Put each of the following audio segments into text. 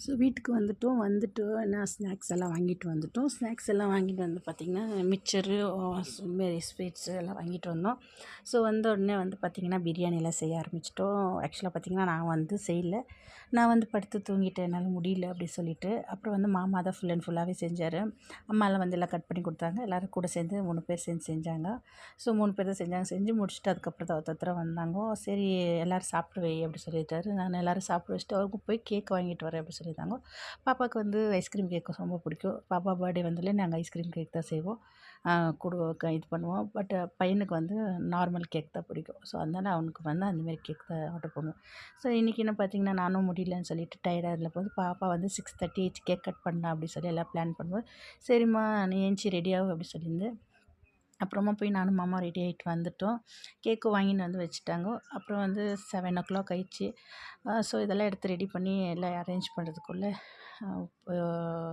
So வீட்டுக்கு வந்துட்டு என்ன ஸ்நாக்ஸ் எல்லாம் வாங்கிட்டு வந்துட்டோம். ஸ்நாக்ஸ் எல்லாம் வாங்கிட்டு வந்து பார்த்திங்கன்னா மிக்சரு இதுமாரி ஸ்வீட்ஸு எல்லாம் வாங்கிட்டு வந்தோம். ஸோ வந்த உடனே பார்த்திங்கன்னா பிரியாணிலாம் செய்ய ஆரம்பிச்சிட்டோம். ஆக்சுவலாக பார்த்திங்கன்னா நான் செய்யல. நான் படுத்து தூங்கிட்டேன், என்னால் முடியல அப்படி சொல்லிட்டு. அப்புறம் மாமா தான் ஃபுல் அண்ட் ஃபுல்லாகவே செஞ்சார். அம்மாலாம் எல்லாம் கட் பண்ணி கொடுத்தாங்க. எல்லோரும் கூட சேர்ந்து 3 பேர் சேர்ந்து செஞ்சாங்க. ஸோ 3 பேர் தான் செஞ்சாங்க. செஞ்சு முடிச்சுட்டு அதுக்கப்புறம் தான் ஒருத்தர் வந்தாங்க. சரி எல்லோரும் சாப்பிட வை அப்படி சொல்லிட்டாரு. நான் எல்லோரும் சாப்பிட வச்சுட்டு அவருக்கு போய் கேக் வாங்கிட்டு வரேன் அப்படி சொல்லியிருந்தாங்க. பாப்பாவுக்கு ஐஸ்கிரீம் கேக் ரொம்ப பிடிக்கும். பாப்பா பர்த்டே வந்தாலே நாங்கள் ஐஸ்கிரீம் கேக் தான் செய்வோம், இது பண்ணுவோம். பட் பையனுக்கு நார்மல் கேக் தான் பிடிக்கும். ஸோ அதனால் அவனுக்கு அந்தமாரி கேக் தான் ஆர்டர் பண்ணுவோம். ஸோ இன்றைக்கி என்ன பார்த்திங்கன்னா நானும் முடியலன்னு சொல்லிட்டு டயர்டாக இருந்தபோது பாப்பா 6:30 கேக் கட் பண்ணலாம் அப்படி சொல்லி எல்லாம் பிளான் பண்ணுவோம். சரிம்மா நீ ஏஞ்சி ரெடியாகும் அப்படி சொல்லியிருந்து அப்புறமா போய் நானும் மாமா ரெடி ஆகிட்டு வந்துட்டோம். கேக்கு வாங்கின்னு வச்சுட்டாங்க. அப்புறம் 7:00 ஆயிடுச்சு. ஸோ இதெல்லாம் எடுத்து ரெடி பண்ணி எல்லாம் அரேஞ்ச் பண்ணுறதுக்குள்ளே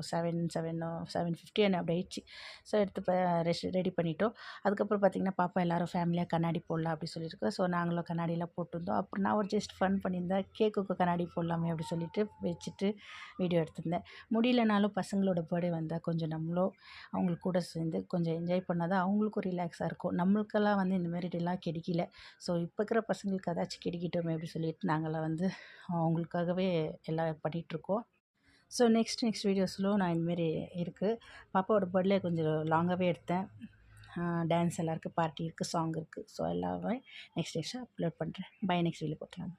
7:50 அப்படி ஆயிடுச்சு. ஸோ எடுத்து ரெடி பண்ணிட்டோம். அதுக்கப்புறம் பார்த்திங்கன்னா பாப்பா எல்லோரும் ஃபேமிலியாக கண்ணாடி போடலாம் அப்படி சொல்லியிருக்கோம். ஸோ நாங்களும் கண்ணாடிலாம் போட்டிருந்தோம். அப்புறம் நான் ஜஸ்ட் ஃபன் பண்ணியிருந்தேன், கேக்குக்கு கண்ணாடி போடலாமே அப்படி சொல்லிட்டு வச்சுட்டு வீடியோ எடுத்திருந்தேன். முடியலனாலும் பசங்களோட பர்த்டே வந்தால் கொஞ்சம் நம்மளும் அவங்களுக்கு கூட சேர்ந்து கொஞ்சம் என்ஜாய் பண்ணால் தான் அவங்களுக்கும் ரிலாக்ஸாக இருக்கும். நம்மளுக்கெல்லாம் இந்தமாரிலாம் கிடைக்கல. ஸோ இப்போ இருக்கிற பசங்களுக்கு ஏதாச்சும் கிடைக்கட்டுமே அப்படி சொல்லிட்டு நாங்கள்லாம் அவங்களுக்காகவே எல்லாம் பண்ணிகிட்ருக்கோம். ஸோ நெக்ஸ்ட் வீடியோஸில் நான் இந்தமாரி இருக்குது. பாப்பாவோட பர்த்டே கொஞ்சம் லாங்காகவே எடுத்தேன். டான்ஸ் எல்லாம் இருக்குது, பார்ட்டி இருக்குது, சாங் இருக்குது. ஸோ எல்லாமே நெக்ஸ்ட் அப்லோட் பண்ணுறேன். பை. நெக்ஸ்ட் வீடியோ பார்க்கலாம்.